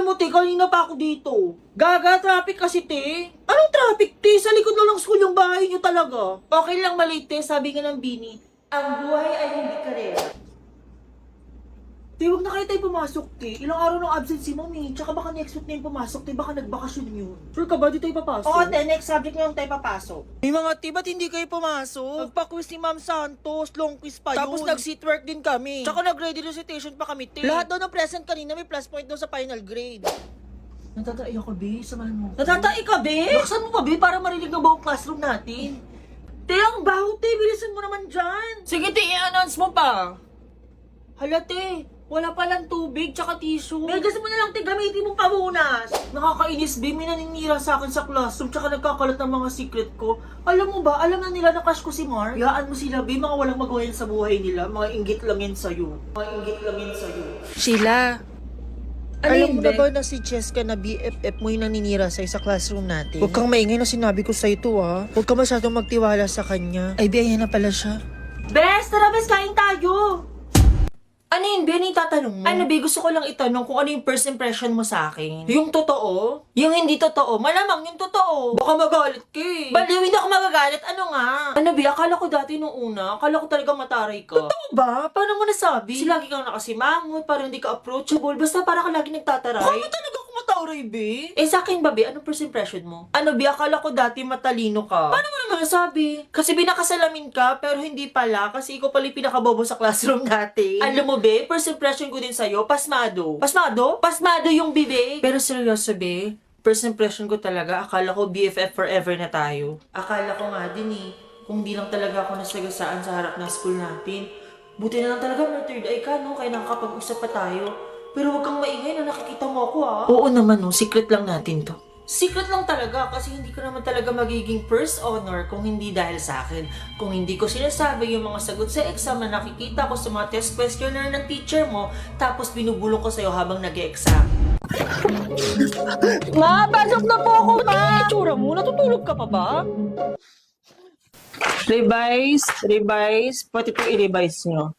Alam mo, te, kanina pa ako dito. Gaga, traffic kasi, te. Anong traffic, te? Sa likod lang ng school yung bahay niyo talaga. Okay lang maliit, te. Sabi nga ng Bini, ang buhay ay hindi karera. Te, huwag na kayo tayo pumasok, te. Ilang araw ng absence si mami. Tsaka baka next week na yung pumasok, te. Baka nagbakasyon yun. Sure ka ba, di tayo papasok? Oo, te. Next subject na yung tayo papasok. May mga te, ba't hindi kayo pumasok? Nagpa-quiz ni Ma'am Santos. Long quiz pa yun. Tapos nag-seat work din kami. Tsaka nag-ready recitation pa kami, te. Lahat daw ng present kanina may plus point daw sa final grade. Natatai ako, be. Samahan mo. Natatai ka, be? Laksan mo pa, be, para marinig ng buong classroom natin. Te, ang baho, te. Bilisan mo naman dyan. Sige, te, i-announce mo pa. Hala, te. Wala palang tubig, tsaka tissue. Megas mo na lang, te, gamitin mong pamunas. Nakakainis, be. May naninira sa akin sa classroom, tsaka nagkakalat ng mga secret ko. Alam mo ba, alam na nila na crush ko si Mar? Yaan mo sila, be. Mga walang magawa yan sa buhay nila. Mga inggit lang yan sa'yo. Mga inggit lang yan sa'yo. Sheila, alam mo na ba na si Cheska na BFF mo yung naninira sa'yo sa classroom natin? Huwag kang maingay na sinabi ko sa'yo to, ha? Huwag ka masyadong magtiwala sa kanya. Ay, be, ayan na pala siya. Bes, tara, bes, kain tayo! Ano yun, Ben? Itatanong mo? Ano, Be? Gusto ko lang itanong kung ano yung first impression mo sa akin. Yung totoo? Yung hindi totoo? Malamang yung totoo. Baka magalit ka eh. Baliw, hindi ako magagalit. Ano nga? Ano, Be? Akala ko dati nung una, akala ko talaga mataray ka. Totoo ba? Paano mo nasabi? Kasi lagi kang nakasimangot, parang hindi ka approachable. Basta parang ka lagi nagtataray. Baka talaga ako mataray, Be? Eh, sa akin ba, Be? Anong first impression mo? Ano, Be? Akala ko dati matalino ka. Paano mo naman nasabi? Kasi binakasalamin ka, pero hindi pala. Kasi ikaw pala yung pinakabobo sa classroom natin. Alam mo, Be, first impression ko din sa'yo, pasmado. Pasmado? Pasmado yung bibig. Pero seryoso, Be, first impression ko talaga, akala ko BFF forever na tayo. Akala ko nga din eh, kung di lang talaga ako nasagasaan sa harap ng school natin. Buti na lang talaga may third eye ka, no? Kaya nakakapag-usap pa tayo. Pero huwag kang maingay na nakikita mo ako, ah. Oo naman, no? Secret lang natin to. Secret lang talaga kasi hindi ko naman talaga magiging first honor kung hindi dahil sa akin. Kung hindi ko sinasabi yung mga sagot sa exam na nakikita ko sa mga test questionnaire ng teacher mo, tapos binubulong ko sa'yo habang nag-e-exam. Ma, pasok na po ako, ma! Itsura mo, natutulog ka pa ba? Revise, pati po i-revise nyo.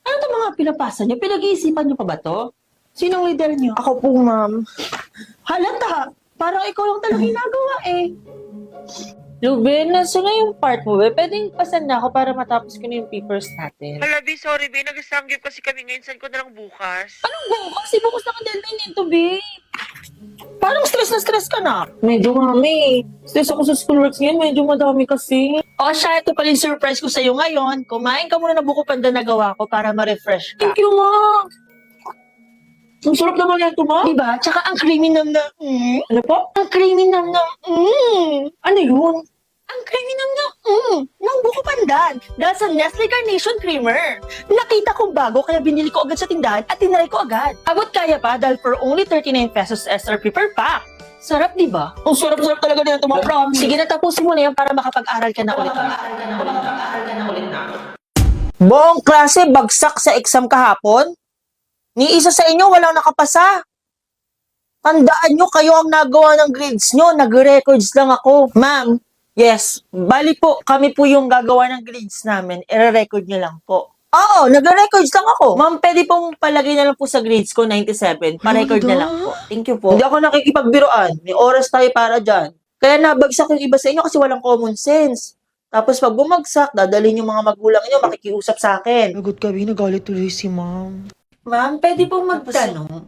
Ano ito mga pinapasa nyo? Pinag-iisipan nyo pa ba to? Sinong leader nyo? Ako po, ma'am. Halata! Parang ikaw lang talaga ginagawa eh. Ruben, nasa na yung part mo, be? Pwedeng pasan na ako para matapos ko na yung papers natin. Hala, Be, sorry, Be. Nag-exam kasi kami ngayon. Saan ko na lang bukas? Anong bukas? Bukas na ka deadline nito, be. Parang stress na stress ka na. Medyo mami. Stress ako sa schoolworks ngayon. Medyo madami kasi. O siya, ito pala yung surprise ko sa'yo ngayon. Kumain ka muna ng buko panda na gawa ko para ma-refresh ka. Thank you, ma. Ang sarap naman yan ito, ma. Diba? Tsaka ang creamy nam na, Ano po? Ang creamy nam na, Ano yun? Ang creamy nam na, ng buko pandan. Dahil sa Nestle Carnation Creamer. Nakita kong bago kaya binili ko agad sa tindahan at tinry ko agad. Abot kaya pa dahil for only 39 pesos SRP per pack. Sarap, di ba? Ang sarap-sarap talaga nito, ma. Promise. Sige na, tapusin mo na yan para makapag-aral ka na ulit. Buong klase bagsak sa exam kahapon? Ni isa sa inyo walang nakapasa. Tandaan nyo, kayo ang nagawa ng grades nyo. Nag-records lang ako. Ma'am, yes. Bali po, kami po yung gagawa ng grades namin. I-record nyo lang po. Oo, nag-records lang ako. Ma'am, pwede pong palagay na lang po sa grades ko, 97. Pa-record na lang po. Thank you po. Hindi ako nakikipagbiroan. May oras tayo para dyan. Kaya nabagsak yung iba sa inyo kasi walang common sense. Tapos pag bumagsak, dadalhin yung mga magulang nyo, makikiusap sa akin. Lagot kami, nagalit tuloy si ma'am. Ma'am, pwede pong magtanong?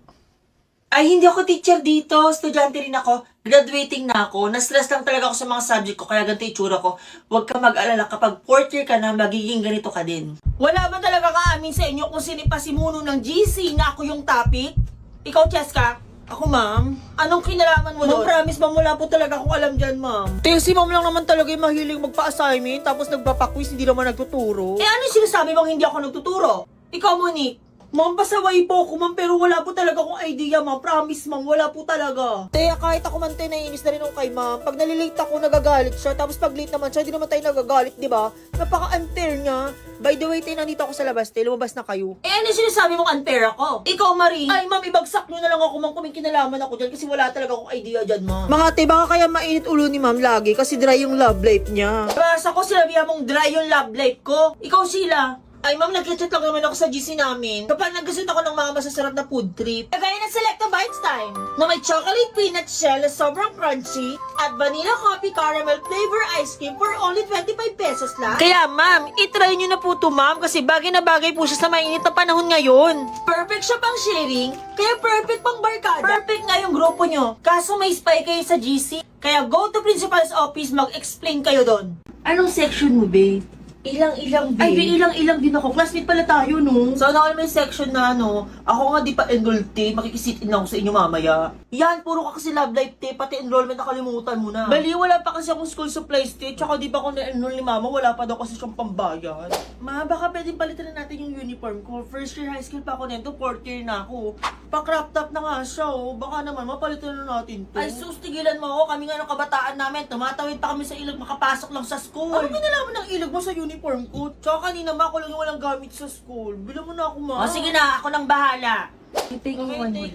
Ay, hindi ako teacher dito. Estudyante rin ako. Graduating na ako. Na-stress lang talaga ako sa mga subject ko. Kaya ganito itsura ko. Huwag ka mag-alala. Kapag fourth year ka na, magiging ganito ka din. Wala ba talaga kaamin sa inyo kung sino pa si Muno ng GC na ako yung topic? Ikaw, Cheska? Ako, ma'am? Anong kinalaman mo doon? Promise, ma'am, wala po talaga akong alam dyan, ma'am. Si ma'am lang naman talaga yung mahiling magpa-assignment, tapos nagpapaquiz, hindi naman nagtuturo. Eh, ano yung sinasabi mong hindi ako nagtuturo? Ikaw, Monique. Ma'am, pasaway po ako, ma'am, pero wala po talaga akong idea, ma'am. Promise, ma'am, wala po talaga. Kaya kahit ako man naiinis na rin ako kay ma'am. Pag nalilate ako, nagagalit siya. Tapos pag late naman siya, hindi naman tayo nagagalit, di ba? Napaka-unfair niya. By the way, tayo nandito ako sa labas, tayo lumabas na kayo. Eh, ano sinasabi mong unfair ako? Ikaw, Marie. Ay, ma'am, ibagsak nyo na lang ako, ma'am, kung may kinalaman ako dyan kasi wala talaga akong idea dyan, ma'am. Mga te, baka kaya mainit ulo ni ma'am lagi kasi dry yung love life niya. Basta ko sinabihan mong dry yung love life ko. Ikaw, Sheila. Ay, ma'am, nag-chat lang naman ako sa GC namin. Kapag nag-chat ako ng mga masasarap na food trip. Kagaya ng Selecta Bites, ta? time na may chocolate peanut shell na sobrang crunchy at vanilla coffee caramel flavor ice cream for only 25 pesos lang. Kaya ma'am, itry nyo na po to ma'am kasi bagay na bagay po siya sa mainit na panahon ngayon. Perfect siya pang sharing, kaya perfect pang barkada. Perfect nga yung grupo nyo. Kaso may spy kayo sa GC, kaya go to principal's office, mag-explain kayo doon. Anong section mo, babe? Ilang-ilang, babe. Ay, ilang-ilang din ako. Classmate pala tayo, no? Sana all may section na, no? Ako nga di pa enrolled, te. Makikisitin lang ako sa inyo mamaya. Yan, puro ka kasi love life, te. Pati enrollment nakalimutan mo na. Bali, wala pa kasi akong school supplies, te. Tsaka di ba ako na-enroll ni mama, wala pa daw kasi siyang pambayad. Ma, baka pwedeng palitan na natin yung uniform ko. First year high school pa ako nito, fourth year na ako. Pa-crop top na nga siya, oh. Baka naman, mapalitan na natin to. Ay, sus, tigilan mo ako. Kami nga ng kabataan namin, tumatawid pa kami sa ilog, makapasok lang sa school. Ano kinalaman ng ilog mo sa uniform ko? Tsaka kanina ma, ako lang yung walang gamit sa school. Bilang mo na ako, ma. O, sige na, ako nang bahala. Take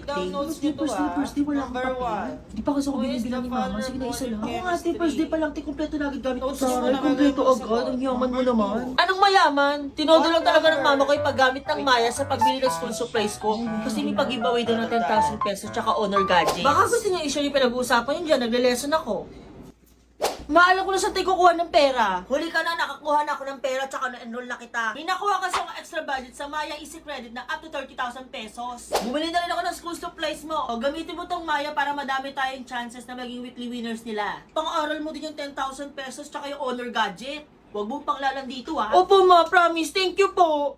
down notes nyo to, first day, wala Number one. Di pa kasi ako Who is binibilang the ni mama. father Sige na, of isa lang. modern Ako nga, te, first day pa lang, te, kompleto lagi gamit ko Notes sa mo akin. na Kompleto naman sa agad. Ang yaman mo number naman. two. Anong mayaman? Tinodo lang talaga ng mama ko yung paggamit ng Maya sa pagbili ng school supplies ko. Kasi may pag-giveaway daw ng 10,000 pesos tsaka honor gadgets. Baka gusto niyo i-share yung pinag-uusapan yun dyan. Nagle-lesson ako. Maalam ko na sa tayo kukuha ng pera. Huli ka na, nakakuha na ako ng pera tsaka na-enroll na kita. May nakuha kasi ang extra budget sa Maya Easy Credit na up to 30,000 pesos. Bumili na rin ako ng school supplies mo. O gamitin mo tong Maya para madami tayong chances na maging weekly winners nila. Pang-aral mo din yung 10,000 pesos tsaka yung honor gadget. Huwag mong panglalang dito ha. Opo ma, promise. Thank you po.